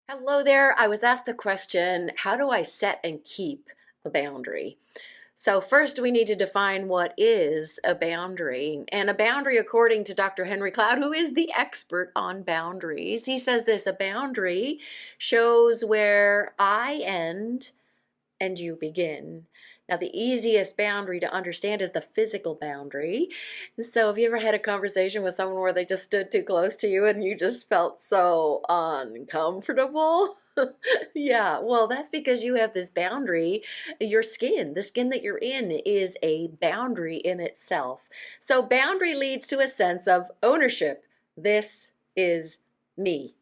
Hello there. I was asked the question, how do I set and keep a boundary? So first we need to define what is a boundary. And a boundary, according to Dr. Henry Cloud, who is the expert on boundaries, he says this: a boundary shows where I end and you begin. Now, the easiest boundary to understand is the physical boundary. So, have you ever had a conversation with someone where they just stood too close to you and you just felt so uncomfortable? Yeah, well, that's because you have this boundary. Your skin, the skin that you're in, is a boundary in itself. So, boundary leads to a sense of ownership. This is me.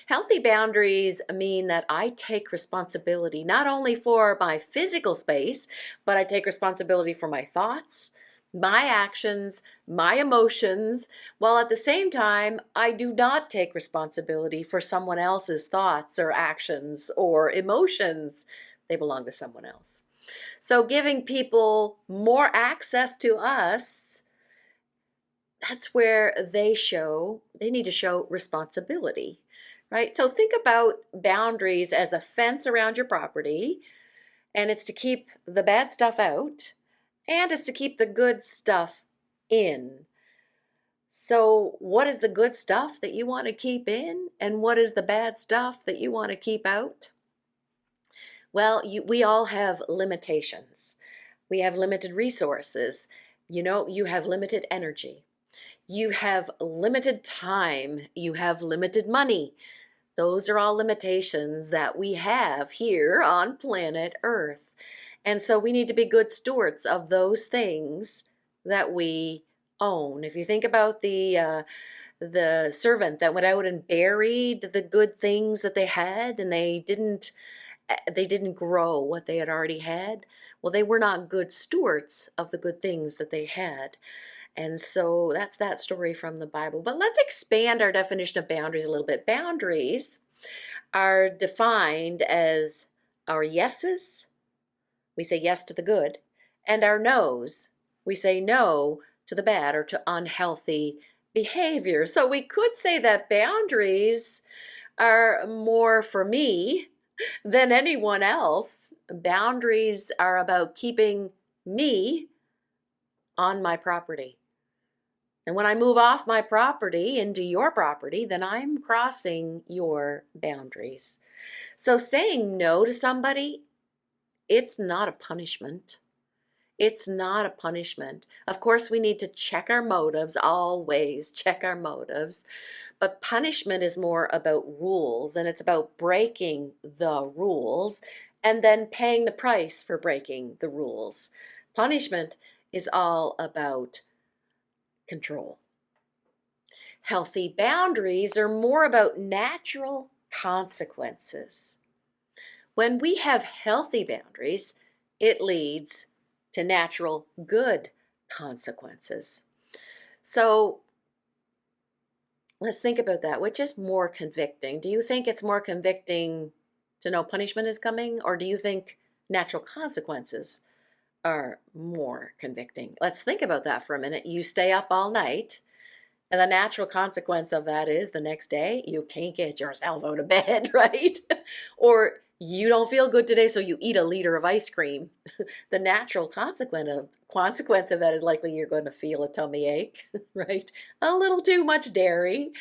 Healthy boundaries mean that I take responsibility not only for my physical space, but I take responsibility for my thoughts, my actions, my emotions, while at the same time, I do not take responsibility for someone else's thoughts or actions or emotions. They belong to someone else. So, giving people more access to us, that's where they need to show responsibility, right? So think about boundaries as a fence around your property, and it's to keep the bad stuff out, and it's to keep the good stuff in. So, what is the good stuff that you want to keep in, and what is the bad stuff that you want to keep out? Well, we all have limitations. We have limited resources. You have limited energy. You have limited time. You have limited money. Those are all limitations that we have here on planet Earth. And so we need to be good stewards of those things that we own. If you think about the servant that went out and buried the good things that they had, and they didn't grow what they had already had, well, they were not good stewards of the good things that they had. And so that's that story from the Bible. But let's expand our definition of boundaries a little bit. Boundaries are defined as our yeses, we say yes to the good, and our no's, we say no to the bad or to unhealthy behavior. So we could say that boundaries are more for me than anyone else. Boundaries are about keeping me on my property. And when I move off my property into your property, then I'm crossing your boundaries. So saying no to somebody, it's not a punishment. It's not a punishment. Of course, we need to check our motives, always check our motives. But punishment is more about rules, and it's about breaking the rules and then paying the price for breaking the rules. Punishment is all about control. Healthy boundaries are more about natural consequences. When we have healthy boundaries, it leads to natural good consequences. So let's think about that. Which is more convicting? Do you think it's more convicting to know punishment is coming, or do you think natural consequences are more convicting? Let's think about that for a minute. You stay up all night, and the natural consequence of that is the next day you can't get yourself out of bed, right? Or you don't feel good today, so you eat a liter of ice cream. The natural consequence of that is likely you're going to feel a tummy ache, right? A little too much dairy.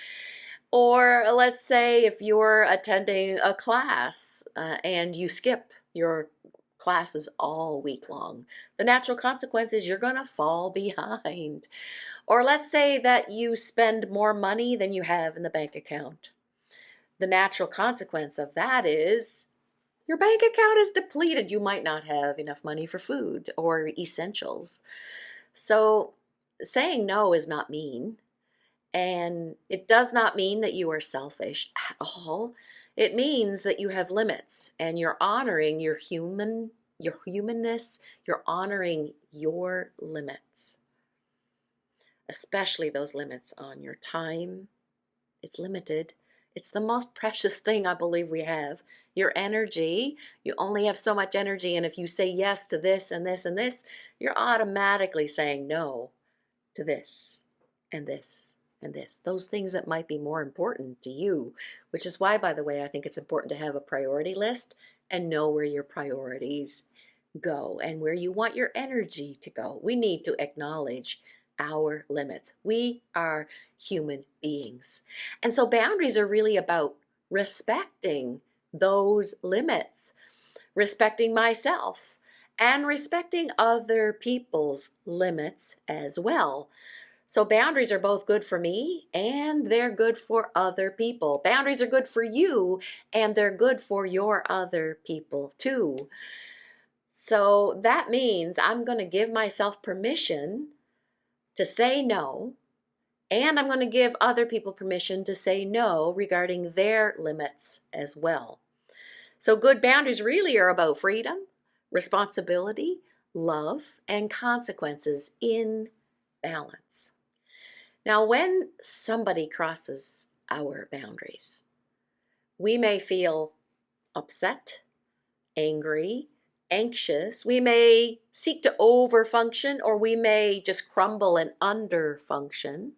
Or let's say if you're attending a class and you skip your classes all week long, the natural consequence is you're going to fall behind. Or let's say that you spend more money than you have in the bank account. The natural consequence of that is your bank account is depleted. You might not have enough money for food or essentials. So saying no is not mean. And it does not mean that you are selfish at all. It means that you have limits and you're honoring your humanness, you're honoring your limits, especially those limits on your time. It's limited. It's the most precious thing I believe we have. Your energy, you only have so much energy, and if you say yes to this and this and this, you're automatically saying no to this and this and this, those things that might be more important to you, which is why, by the way, I think it's important to have a priority list and know where your priorities go and where you want your energy to go. We need to acknowledge our limits. We are human beings. And so boundaries are really about respecting those limits, respecting myself, and respecting other people's limits as well. So boundaries are both good for me and they're good for other people. Boundaries are good for you and they're good for your other people too. So that means I'm going to give myself permission to say no, and I'm going to give other people permission to say no regarding their limits as well. So good boundaries really are about freedom, responsibility, love, and consequences in balance. Now, when somebody crosses our boundaries, we may feel upset, angry, anxious. We may seek to overfunction, or we may just crumble and underfunction.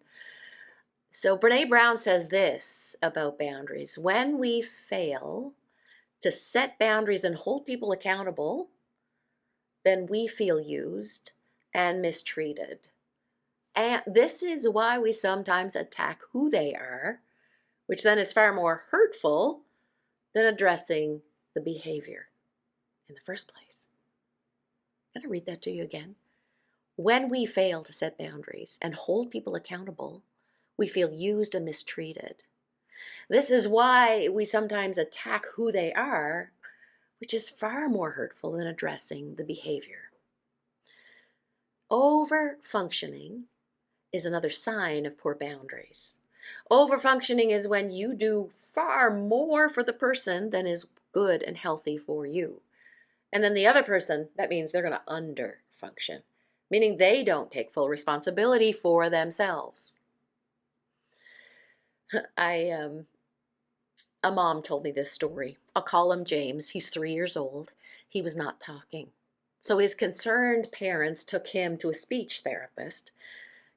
So Brene Brown says this about boundaries: when we fail to set boundaries and hold people accountable, then we feel used and mistreated. And this is why we sometimes attack who they are, which then is far more hurtful than addressing the behavior in the first place. I'm going to read that to you again. When we fail to set boundaries and hold people accountable, we feel used and mistreated. This is why we sometimes attack who they are, which is far more hurtful than addressing the behavior. Over-functioning is another sign of poor boundaries. Over-functioning is when you do far more for the person than is good and healthy for you. And then the other person, that means they're going to under-function, meaning they don't take full responsibility for themselves. A mom told me this story. I'll call him James. He's 3 years old. He was not talking. So his concerned parents took him to a speech therapist.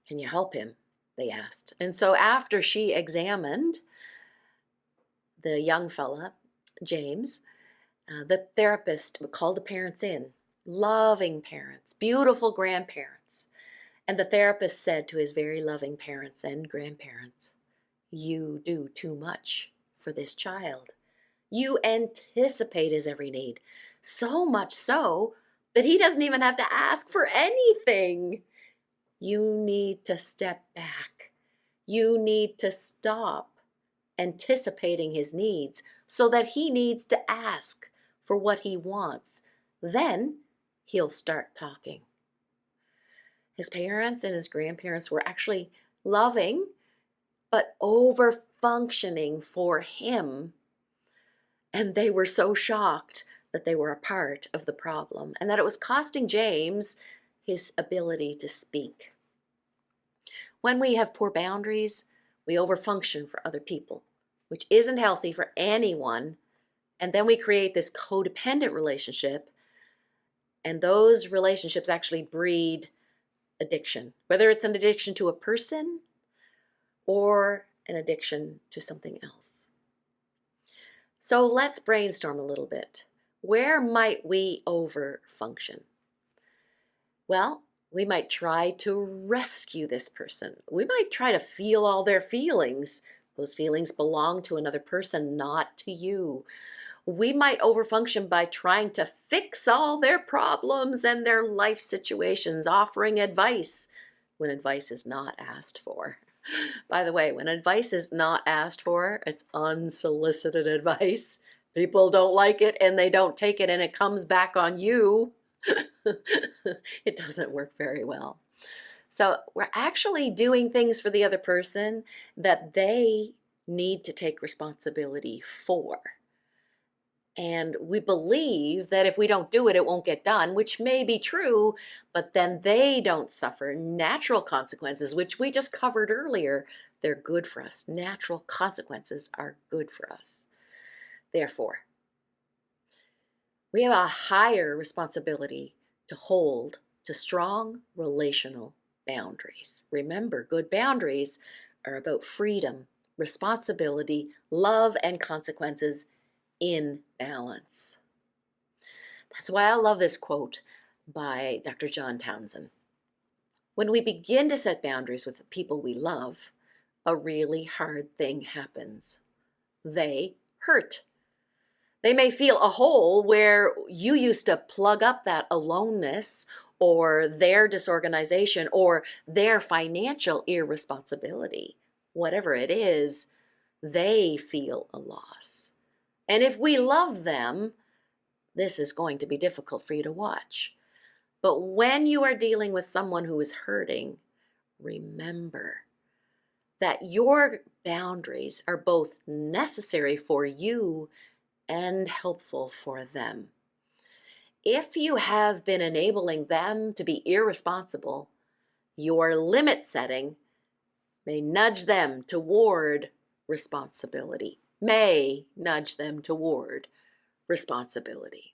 Can you help him? They asked. And so after she examined the young fella, James, the therapist called the parents in, loving parents, beautiful grandparents. And the therapist said to his very loving parents and grandparents, "You do too much for this child. You anticipate his every need, so much so that he doesn't even have to ask for anything. You need to step back. You need to stop anticipating his needs so that he needs to ask for what he wants. Then he'll start talking." His parents and his grandparents were actually loving, but over-functioning for him. And they were so shocked that they were a part of the problem and that it was costing James his ability to speak. When we have poor boundaries, we overfunction for other people, which isn't healthy for anyone. And then we create this codependent relationship, and those relationships actually breed addiction, whether it's an addiction to a person or an addiction to something else. So let's brainstorm a little bit. Where might we overfunction? Well, we might try to rescue this person. We might try to feel all their feelings. Those feelings belong to another person, not to you. We might overfunction by trying to fix all their problems and their life situations, offering advice when advice is not asked for. By the way, when advice is not asked for, it's unsolicited advice. People don't like it and they don't take it and it comes back on you. It doesn't work very well. So we're actually doing things for the other person that they need to take responsibility for. And we believe that if we don't do it, it won't get done, which may be true, but then they don't suffer natural consequences, which we just covered earlier. They're good for us. Natural consequences are good for us. Therefore, we have a higher responsibility to hold to strong relational boundaries. Remember, good boundaries are about freedom, responsibility, love, and consequences in balance. That's why I love this quote by Dr. John Townsend. When we begin to set boundaries with the people we love, a really hard thing happens. They hurt. They may feel a hole where you used to plug up that aloneness or their disorganization or their financial irresponsibility. Whatever it is, they feel a loss. And if we love them, this is going to be difficult for you to watch. But when you are dealing with someone who is hurting, remember that your boundaries are both necessary for you and helpful for them. If you have been enabling them to be irresponsible, your limit setting may nudge them toward responsibility, may nudge them toward responsibility.